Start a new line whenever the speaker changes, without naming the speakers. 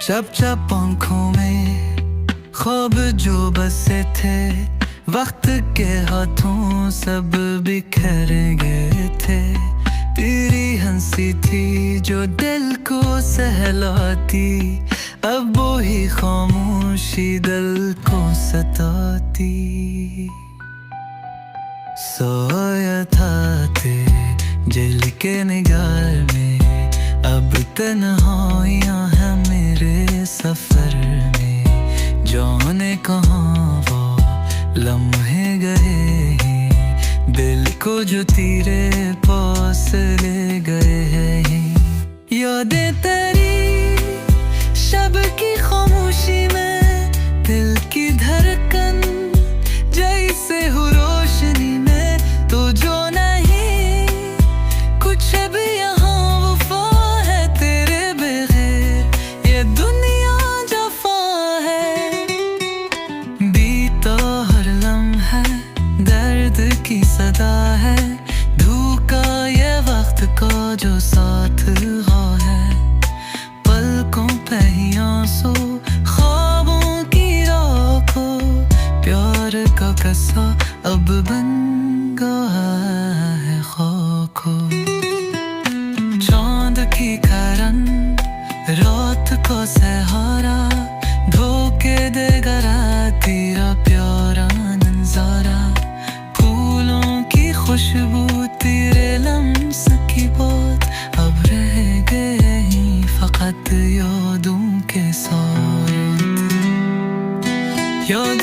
चप चप आँखों में ख्वाब जो बसे थे, वक्त के हाथों सब बिखर गए थे। तेरी हंसी थी जो दिल को सहलाती, अब वो ही खामोशी दिल को सताती। सोया था दिल के निगाह में, अब तन्हाइयाँ हैं मेरे सफर में। जाने कहाँ वो लम्हे गए हैं, दिल को जो तीरे पास ले गए हैं। यादें तेरी शब की खामोशी में, दिल की धड़कन जैसे हो रोशनी में। तो जो नहीं कुछ भी यहाँ वफा है, तेरे बगैर ये दुनिया जफा है। बीता हर लम्हा दर्द की सदा है, धोखा ये वक्त का जो साथ है। पलकों पे ही आंसू, ख्वाबों की राखों, प्यार का कसा अब बन गया है खाको। चांद की करन रात को सहारा, धोखे देगा रात तेरा प्यारा नजारा। फूलों की खुशबू तेरे लम्स की बात, अब रह गए ही फकत यादों के साथ। याद